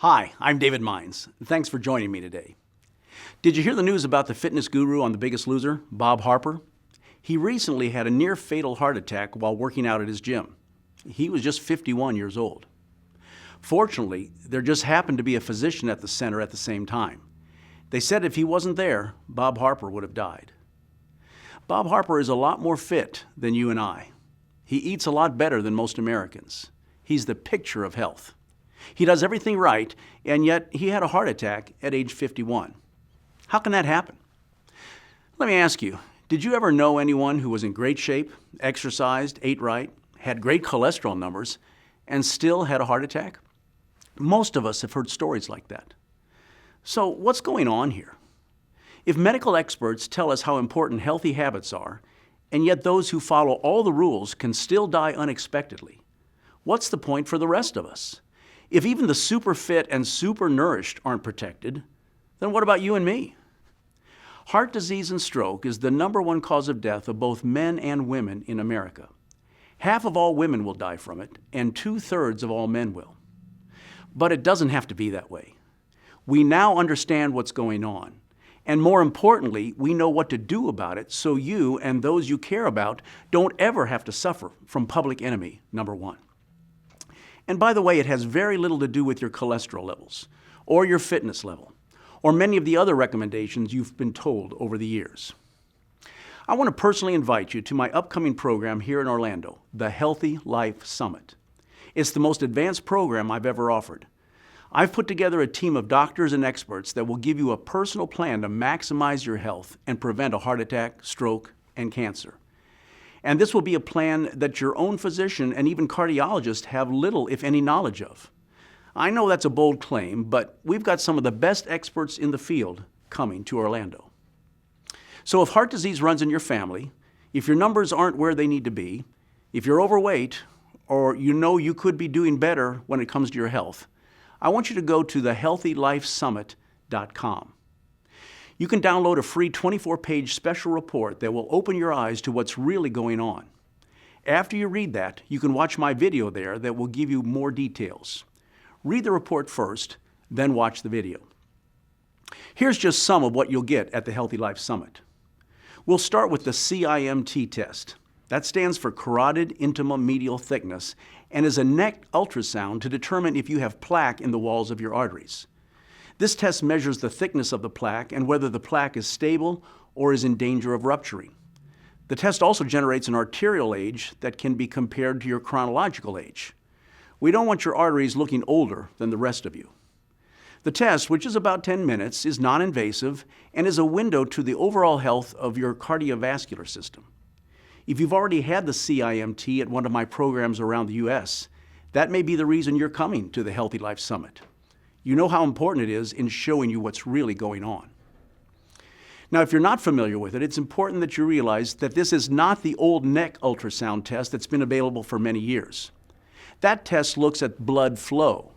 Hi, I'm David Meinz. Thanks for joining me today. Did you hear the news about the fitness guru on The Biggest Loser, Bob Harper? He recently had a near-fatal heart attack while working out at his gym. He was just 51 years old. Fortunately, there just happened to be a physician at the center at the same time. They said if he wasn't there, Bob Harper would have died. Bob Harper is a lot more fit than you and I. He eats a lot better than most Americans. He's the picture of health. He does everything right, and yet he had a heart attack at age 51. How can that happen? Let me ask you, did you ever know anyone who was in great shape, exercised, ate right, had great cholesterol numbers, and still had a heart attack? Most of us have heard stories like that. So what's going on here? If medical experts tell us how important healthy habits are, and yet those who follow all the rules can still die unexpectedly, what's the point for the rest of us? If even the super fit and super nourished aren't protected, then what about you and me? Heart disease and stroke is the #1 cause of death of both men and women in America. Half of all women will die from it, and 2/3 of all men will. But it doesn't have to be that way. We now understand what's going on, and more importantly, we know what to do about it so you and those you care about don't ever have to suffer from public enemy #1. And by the way, it has very little to do with your cholesterol levels, or your fitness level, or many of the other recommendations you've been told over the years. I want to personally invite you to my upcoming program here in Orlando, the Healthy Life Summit. It's the most advanced program I've ever offered. I've put together a team of doctors and experts that will give you a personal plan to maximize your health and prevent a heart attack, stroke, and cancer. And this will be a plan that your own physician and even cardiologist have little, if any, knowledge of. I know that's a bold claim, but we've got some of the best experts in the field coming to Orlando. So if heart disease runs in your family, if your numbers aren't where they need to be, if you're overweight, or you know you could be doing better when it comes to your health, I want you to go to thehealthylifesummit.com. You can download a free 24-page special report that will open your eyes to what's really going on. After you read that, you can watch my video there that will give you more details. Read the report first, then watch the video. Here's just some of what you'll get at the Healthy Life Summit. We'll start with the CIMT test. That stands for carotid intima medial thickness and is a neck ultrasound to determine if you have plaque in the walls of your arteries. This test measures the thickness of the plaque and whether the plaque is stable or is in danger of rupturing. The test also generates an arterial age that can be compared to your chronological age. We don't want your arteries looking older than the rest of you. The test, which is about 10 minutes, is non-invasive and is a window to the overall health of your cardiovascular system. If you've already had the CIMT at one of my programs around the U.S., that may be the reason you're coming to the Healthy Life Summit. You know how important it is in showing you what's really going on. Now, if you're not familiar with it, it's important that you realize that this is not the old neck ultrasound test that's been available for many years. That test looks at blood flow.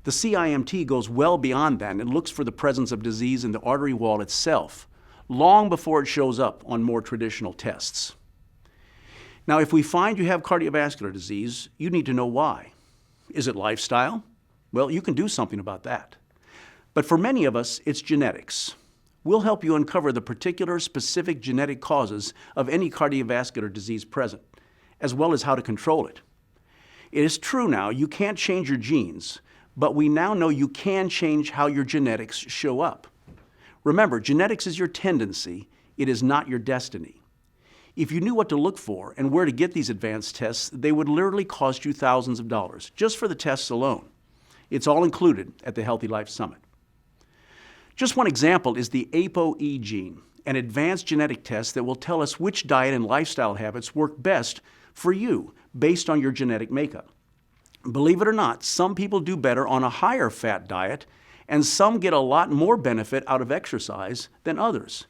The CIMT goes well beyond that and looks for the presence of disease in the artery wall itself, long before it shows up on more traditional tests. Now, if we find you have cardiovascular disease, you need to know why. Is it lifestyle? Well, you can do something about that. But for many of us, it's genetics. We'll help you uncover the particular specific genetic causes of any cardiovascular disease present, as well as how to control it. It is true now, you can't change your genes, but we now know you can change how your genetics show up. Remember, genetics is your tendency, it is not your destiny. If you knew what to look for and where to get these advanced tests, they would literally cost you thousands of dollars, just for the tests alone. It's all included at the Healthy Life Summit. Just one example is the ApoE gene, an advanced genetic test that will tell us which diet and lifestyle habits work best for you based on your genetic makeup. Believe it or not, some people do better on a higher fat diet, and some get a lot more benefit out of exercise than others.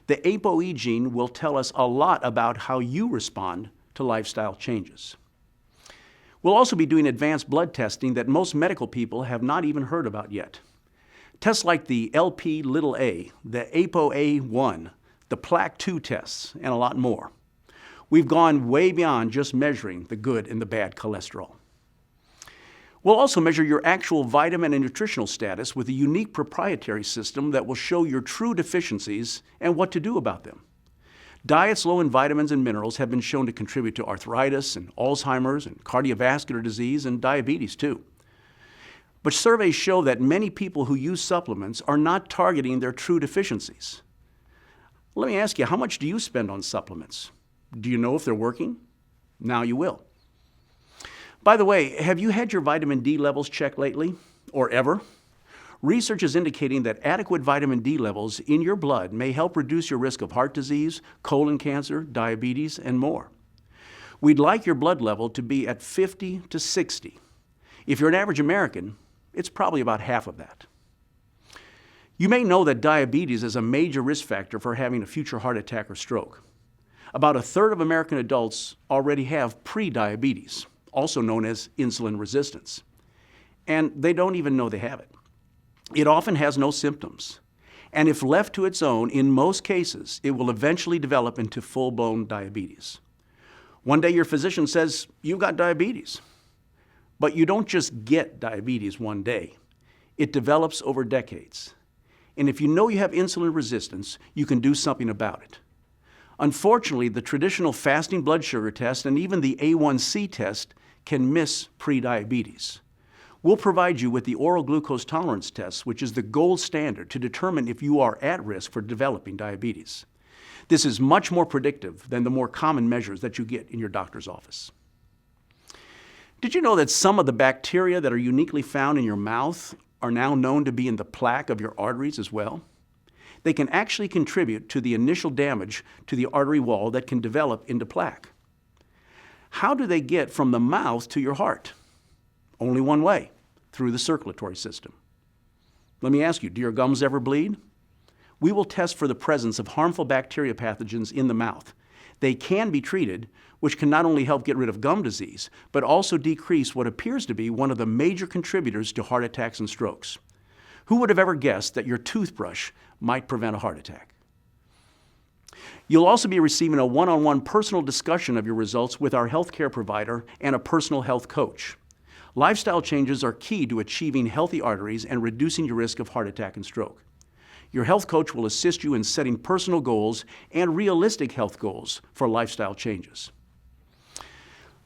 The ApoE gene will tell us a lot about how you respond to lifestyle changes. We'll also be doing advanced blood testing that most medical people have not even heard about yet. Tests like the Lp(a), the ApoA1, the plaque-2 tests, and a lot more. We've gone way beyond just measuring the good and the bad cholesterol. We'll also measure your actual vitamin and nutritional status with a unique proprietary system that will show your true deficiencies and what to do about them. Diets low in vitamins and minerals have been shown to contribute to arthritis and Alzheimer's and cardiovascular disease and diabetes too. But surveys show that many people who use supplements are not targeting their true deficiencies. Let me ask you, how much do you spend on supplements? Do you know if they're working? Now you will. By the way, have you had your vitamin D levels checked lately, or ever? Research is indicating that adequate vitamin D levels in your blood may help reduce your risk of heart disease, colon cancer, diabetes, and more. We'd like your blood level to be at 50 to 60. If you're an average American, it's probably about half of that. You may know that diabetes is a major risk factor for having a future heart attack or stroke. About a third of American adults already have pre-diabetes, also known as insulin resistance, and they don't even know they have it. It often has no symptoms, and if left to its own, in most cases, it will eventually develop into full-blown diabetes. One day your physician says, "You've got diabetes." But you don't just get diabetes one day. It develops over decades. And if you know you have insulin resistance, you can do something about it. Unfortunately, the traditional fasting blood sugar test and even the A1C test can miss prediabetes. We'll provide you with the oral glucose tolerance test, which is the gold standard to determine if you are at risk for developing diabetes. This is much more predictive than the more common measures that you get in your doctor's office. Did you know that some of the bacteria that are uniquely found in your mouth are now known to be in the plaque of your arteries as well? They can actually contribute to the initial damage to the artery wall that can develop into plaque. How do they get from the mouth to your heart? Only one way, through the circulatory system. Let me ask you, do your gums ever bleed? We will test for the presence of harmful bacteria pathogens in the mouth. They can be treated, which can not only help get rid of gum disease, but also decrease what appears to be one of the major contributors to heart attacks and strokes. Who would have ever guessed that your toothbrush might prevent a heart attack? You'll also be receiving a one-on-one personal discussion of your results with our healthcare provider and a personal health coach. Lifestyle changes are key to achieving healthy arteries and reducing your risk of heart attack and stroke. Your health coach will assist you in setting personal goals and realistic health goals for lifestyle changes.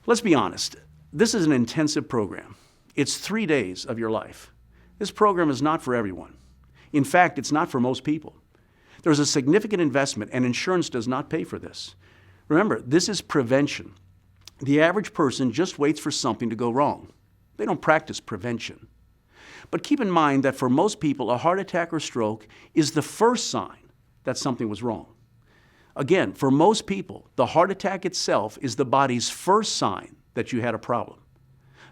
Let's be honest, this is an intensive program. It's 3 days of your life. This program is not for everyone. In fact, it's not for most people. There's a significant investment, and insurance does not pay for this. Remember, this is prevention. The average person just waits for something to go wrong. They don't practice prevention. But keep in mind that for most people, a heart attack or stroke is the first sign that something was wrong. Again, for most people, the heart attack itself is the body's first sign that you had a problem.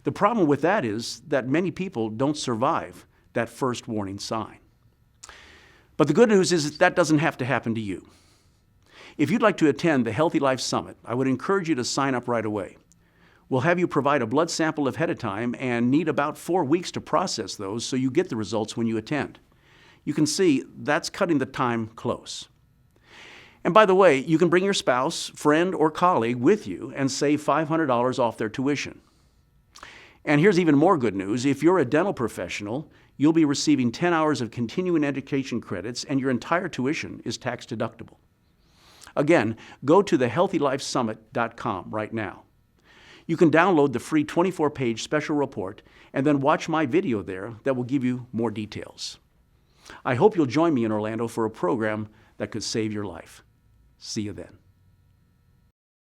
The problem with that is that many people don't survive that first warning sign. But the good news is that doesn't have to happen to you. If you'd like to attend the Healthy Life Summit, I would encourage you to sign up right away. We'll have you provide a blood sample ahead of time and need about 4 weeks to process those so you get the results when you attend. You can see that's cutting the time close. And by the way, you can bring your spouse, friend, or colleague with you and save $500 off their tuition. And here's even more good news. If you're a dental professional, you'll be receiving 10 hours of continuing education credits and your entire tuition is tax deductible. Again, go to thehealthylifesummit.com right now. You can download the free 24-page special report and then watch my video there that will give you more details. I hope you'll join me in Orlando for a program that could save your life. See you then.